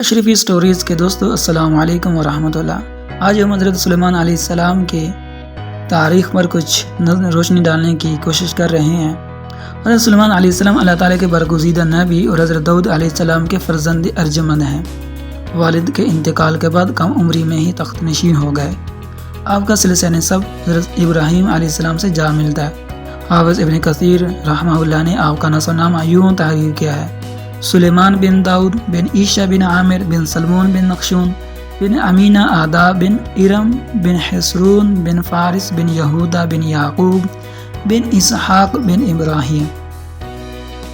اشرفی stories کے دوستو السلام علیکم ورحمۃ اللہ۔ آج ہم حضرت سلیمان علیہ السلام کے تاریخ پر کچھ روشنی ڈالنے کی کوشش کر رہے ہیں۔ حضرت سلیمان علیہ السلام اللہ تعالیٰ کے برگزیدہ نبی اور حضرت داؤد علیہ السلام کے فرزند ارجمند ہیں۔ والد کے انتقال کے بعد کم عمری میں ہی تخت نشین ہو گئے۔ آپ کا سلسلہ نسب حضرت ابراہیم علیہ السلام سے جا ملتا ہے۔ حافظ ابن کثیر رحمہ اللہ نے آپ کا نسب نامہ یوں تحریر کیا ہے: سلیمان بن داؤد بن عیشہ بن عامر بن سلمون بن نخشون بن امینہ آدا بن ارم بن حسرون بن فارس بن یہودا بن یعقوب بن اسحاق بن ابراہیم۔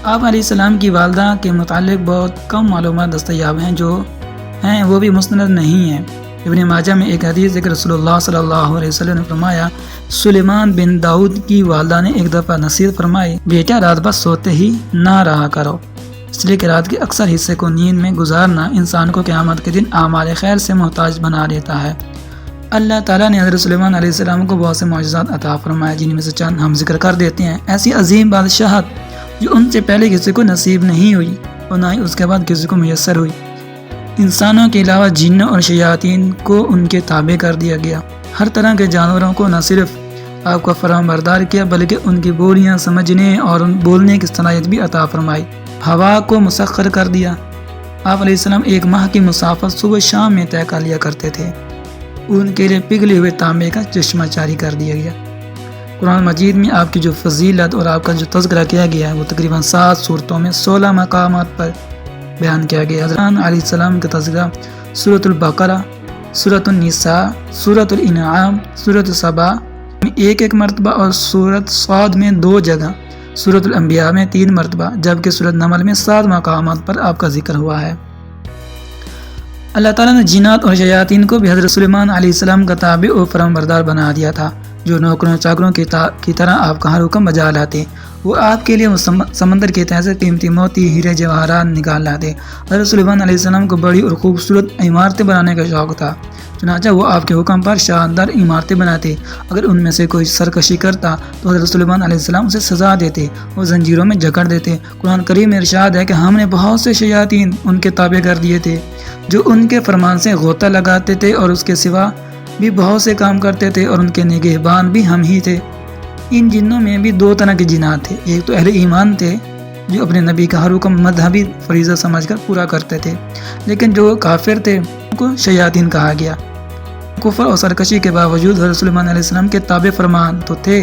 آپ علیہ السلام کی والدہ کے متعلق بہت کم معلومات دستیاب ہیں، جو ہیں وہ بھی مستند نہیں ہیں۔ ابن ماجہ میں ایک حدیث ہے کہ رسول اللہ صلی اللہ علیہ وسلم نے فرمایا، سلیمان بن داؤد کی والدہ نے ایک دفعہ نصیحت فرمائی، بیٹا رات بھر سوتے ہی نہ رہا کرو، اس لیے کہ رات کے اکثر حصے کو نیند میں گزارنا انسان کو قیامت کے دن اعمال خیر سے محتاج بنا دیتا ہے۔ اللہ تعالیٰ نے حضرت سلیمان علیہ السلام کو بہت سے معجزات عطا فرمائے، جن میں سے چند ہم ذکر کر دیتے ہیں۔ ایسی عظیم بادشاہت جو ان سے پہلے کسی کو نصیب نہیں ہوئی اور نہ ہی اس کے بعد کسی کو میسر ہوئی۔ انسانوں کے علاوہ جنوں اور شیاطین کو ان کے تابع کر دیا گیا۔ ہر طرح کے جانوروں کو نہ صرف آپ کا فرمان بردار کیا، بلکہ ان کی بولیاں سمجھنے اور بولنے کی صلاحیت بھی عطا فرمائی۔ ہوا کو مسخر کر دیا۔ آپ علیہ السلام ایک ماہ کی مسافت صبح شام میں طے کر لیا کرتے تھے۔ ان کے لیے پگھلے ہوئے تانبے کا چشمہ جاری کر دیا گیا۔ قرآن مجید میں آپ کی جو فضیلت اور آپ کا جو تذکرہ کیا گیا ہے وہ تقریباً 7 صورتوں میں 16 مقامات پر بیان کیا گیا۔ حضرت علیہ السلام کا تذکرہ سورۃ البقرہ، سورۃ النساء، سورۃ الانعام، سورۃ سبا میں ایک مرتبہ اور سورۃ صاد میں 2 جگہ، سورۃ الانبیاء میں 3 مرتبہ، جبکہ سورۃ نمل میں 7 مقامات پر آپ کا ذکر ہوا ہے۔ اللہ تعالیٰ نے جنات اور شیاطین کو بھی حضرت سلیمان علیہ السلام کا تابع اور فرمان بردار بنا دیا تھا، جو نوکروں چاکروں کی طرح آپ کا ہر حکم بجا لاتے۔ وہ آپ کے لیے سمندر کے تہہ سے قیمتی موتی، ہیرے جواہرات نکال لاتے۔ حضرت سلیمان علیہ السلام کو بڑی اور خوبصورت عمارتیں بنانے کا شوق تھا، چنانچہ وہ آپ کے حکم پر شاندار عمارتیں بناتے۔ اگر ان میں سے کوئی سرکشی کرتا تو حضرت سلیمان علیہ السلام اسے سزا دیتے، وہ زنجیروں میں جکڑ دیتے۔ قرآن کریم میں ارشاد ہے کہ ہم نے بہت سے شیاطین ان کے تابع کر دیے تھے، جو ان کے فرمان سے غوطہ لگاتے تھے اور اس کے سوا بھی بہت سے کام کرتے تھے، اور ان کے نگہبان بھی ہم ہی تھے۔ ان جنوں میں بھی 2 طرح کے جنات تھے، ایک تو اہل ایمان تھے جو اپنے نبی کا ہر حکم مذہبی فریضہ سمجھ کر پورا کرتے تھے، لیکن جو کافر تھے ان کو شیاطین کہا گیا۔ کفر اور سرکشی کے باوجود حضرت سلیمان علیہ السلام کے تابع فرمان تو تھے،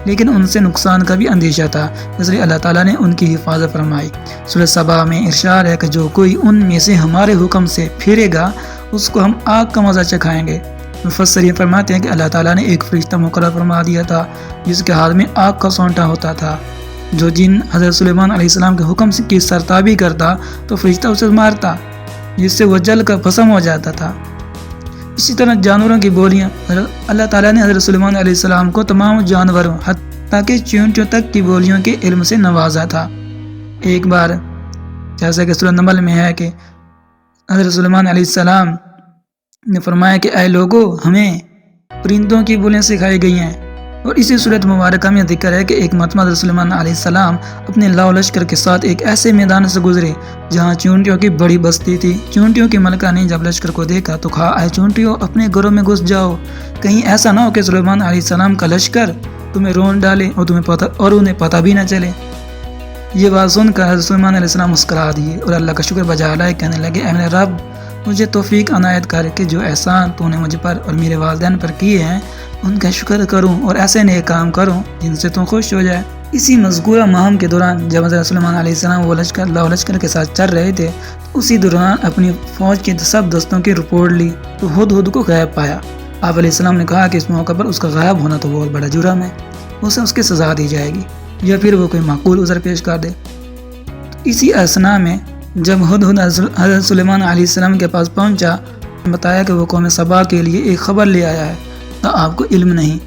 لیکن ان سے نقصان کا بھی اندیشہ تھا، اس لیے اللہ تعالیٰ نے ان کی حفاظت فرمائی۔ سورۃ سبا میں ارشاد ہے کہ جو کوئی ان میں سے ہمارے حکم سے پھرے گا اس کو ہم آگ کا مزہ چکھائیں گے۔ مفسرین فرماتے ہیں کہ اللہ تعالیٰ نے ایک فرشتہ مقرر فرما دیا تھا جس کے ہاتھ میں آگ کا سونٹا ہوتا تھا۔ جو جن حضرت سلیمان علیہ السلام کے حکم کی سرتابی کرتا تو فرشتہ اسے مارتا، جس سے وہ جل کر بھسم ہو جاتا تھا۔ اسی طرح جانوروں کی بولیاں، اللہ تعالیٰ نے حضرت سلیمان علیہ السلام کو تمام جانوروں حتیٰ کہ چیونٹیوں تک کی بولیوں کے علم سے نوازا تھا۔ ایک بار جیسا کہ سورۃ نمل میں ہے کہ حضرت سلیمان علیہ السلام نے فرمایا کہ اے لوگو، ہمیں پرندوں کی بولیاں سکھائی گئی ہیں۔ اور اسی صورت مبارکہ میں ذکر ہے کہ ایک مرتبہ حضرت سلیمان علیہ السلام اپنے لاؤ لشکر کے ساتھ ایک ایسے میدان سے گزرے جہاں چونٹیوں کی بڑی بستی تھی۔ چونٹیوں کی ملکہ نے جب لشکر کو دیکھا تو کہا، اے چونٹیوں، اپنے گھروں میں گھس جاؤ، کہیں ایسا نہ ہو کہ سلیمان علیہ السلام کا لشکر تمہیں رون ڈالے اور انہیں پتہ بھی نہ چلے۔ یہ بات سن کر حضرت سلیمان علیہ السلام مسکرا دیے اور اللہ کا شکر بجا لائے، کہنے لگے، اے میرے رب، مجھے توفیق عنایت کر کے جو احسان تو نے مجھ پر اور میرے والدین پر کیے ہیں ان کا شکر کروں اور ایسے نیک کام کروں جن سے تم خوش ہو جائے۔ اسی مذکورہ مہم کے دوران جب حضرت سلیمان علیہ السلام وہ لاؤ لشکر کے ساتھ چل رہے تھے، اسی دوران اپنی فوج کے سب دستوں کی رپورٹ لی تو ہدہد کو غائب پایا۔ آپ علیہ السلام نے کہا کہ اس موقع پر اس کا غائب ہونا تو بہت بڑا جرم ہے، اسے اس کی سزا دی جائے گی یا پھر وہ کوئی معقول عذر پیش کر دے۔ اسی اثنا میں جب ہدہد حضرت سلیمان علیہ السلام کے پاس پہنچا، بتایا کہ وہ قوم سبا کے لیے ایک خبر لے آیا ہے، تو آپ کو علم نہیں،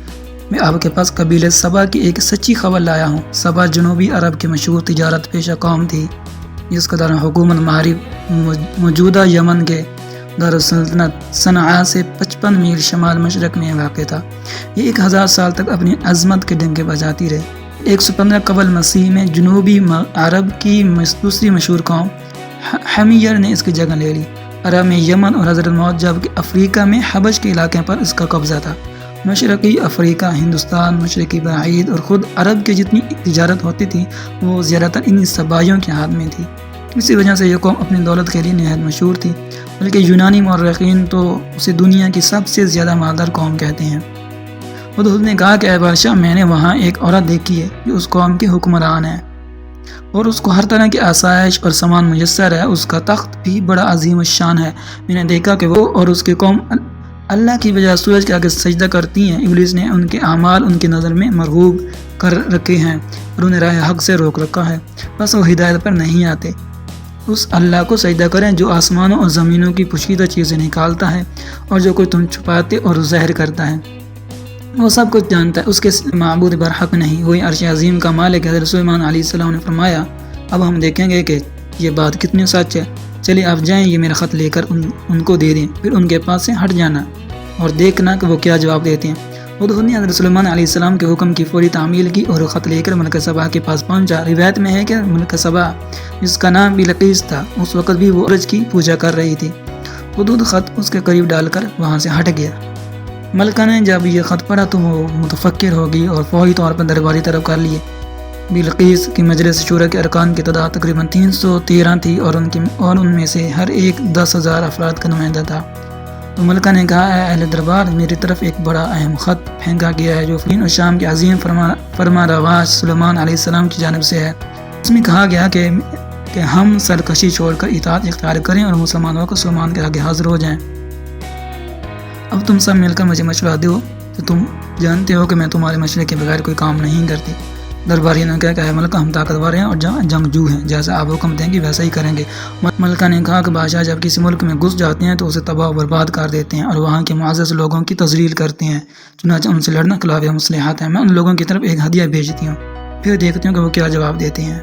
میں آپ کے پاس قبیلہ سبا کی ایک سچی خبر لایا ہوں۔ سبا جنوبی عرب کی مشہور تجارت پیشہ قوم تھی، جس کا دارالحکومت مغرب موجودہ یمن کے دارالسلطنت صنعاء سے 55 میل شمال مشرق میں واقع تھا۔ یہ 1000 سال تک اپنی عظمت کے ڈنکے بجاتی رہی۔ 115 قبل مسیح میں جنوبی عرب کی دوسری مشہور قوم حمیر نے اس کی جگہ لے لی۔ عرب میں یمن اور حضرت موت، جبکہ افریقہ میں حبش کے علاقے پر اس کا قبضہ تھا۔ مشرقی افریقہ، ہندوستان، مشرقی بعید اور خود عرب کی جتنی تجارت ہوتی تھی وہ زیادہ تر ان صبایوں کے ہاتھ میں تھی۔ اسی وجہ سے یہ قوم اپنی دولت کے لیے نہایت مشہور تھی، بلکہ یونانی مورخین تو اسے دنیا کی سب سے زیادہ مالدار قوم کہتے ہیں۔ ہدہد نے کہا کہ اے بادشاہ، میں نے وہاں ایک عورت دیکھی ہے جو اس قوم کی حکمران ہے، اور اس کو ہر طرح کی آسائش اور سامان میسر ہے۔ اس کا تخت بھی بڑا عظیم الشان ہے۔ میں نے دیکھا کہ وہ اور اس کی قوم اللہ کی بجائے سورج کے آگے سجدہ کرتی ہیں۔ ابلیس نے ان کے اعمال ان کی نظر میں مرغوب کر رکھے ہیں اور انہیں راہ حق سے روک رکھا ہے، بس وہ ہدایت پر نہیں آتے۔ اس اللہ کو سجدہ کریں جو آسمانوں اور زمینوں کی پوشیدہ چیزیں نکالتا ہے اور جو کوئی تم چھپاتے اور ظاہر کرتا ہے۔ وہ سب کچھ جانتا ہے، اس کے معبود برحق نہیں، وہی عرش عظیم کا مالک ہے۔ حضرت سلیمان علیہ السلام نے فرمایا، اب ہم دیکھیں گے کہ یہ بات کتنی سچ ہے۔ چلیے آپ جائیں، یہ میرا خط لے کر ان کو دے دیں، پھر ان کے پاس سے ہٹ جانا اور دیکھنا کہ وہ کیا جواب دیتے ہیں۔ ہدہد نے حضرت سلیمان علیہ السلام کے حکم کی فوری تعمیل کی اور خط لے کر ملکہ سبا کے پاس پہنچا۔ روایت میں ہے کہ ملکہ سبا، جس کا نام بلقیس تھا، اس وقت بھی وہ عرج کی پوجا کر رہی تھی۔ ہدہد خط اس کے قریب ڈال کر وہاں سے ہٹ گیا۔ ملکہ نے جب یہ خط پڑھا تو وہ متفکر ہو گئی اور فوری طور پر درباری طرف کر لیے۔ بلقیس کی مجلس شورا کے ارکان کی تعداد تقریباً 313 تھی اور ان میں سے ہر ایک 10,000 افراد کا نمائندہ تھا۔ تو ملکہ نے کہا، اے اہل دربار، میری طرف ایک بڑا اہم خط پھینکا گیا ہے جو فلسطین اور شام کے عظیم فرما رواج سلیمان علیہ السلام کی جانب سے ہے۔ اس میں کہا گیا کہ ہم سرکشی چھوڑ کر اطاعت اختیار کریں اور مسلمانوں کو سلیمان کے آگے حاضر ہو جائیں۔ اب تم سب مل کر مجھے مشورہ دو کہ تم جانتے ہو کہ میں تمہارے مشورے کے بغیر کوئی کام نہیں کرتی۔ درباری نے کہا کہ اے ملکہ، ہم طاقتور ہیں اور جنگجو ہیں، جیسا آپ حکم دیں گے ویسا ہی کریں گے۔ ملکہ نے کہا کہ بادشاہ جب کسی ملک میں گھس جاتے ہیں تو اسے تباہ و برباد کر دیتے ہیں اور وہاں کے معزز لوگوں کی تذلیل کرتے ہیں، چنانچہ ان سے لڑنا خلاف مصلحت ہے۔ میں ان لوگوں کی طرف ایک ہدیہ بھیجتی ہوں، پھر دیکھتی ہوں کہ وہ کیا جواب دیتے ہیں۔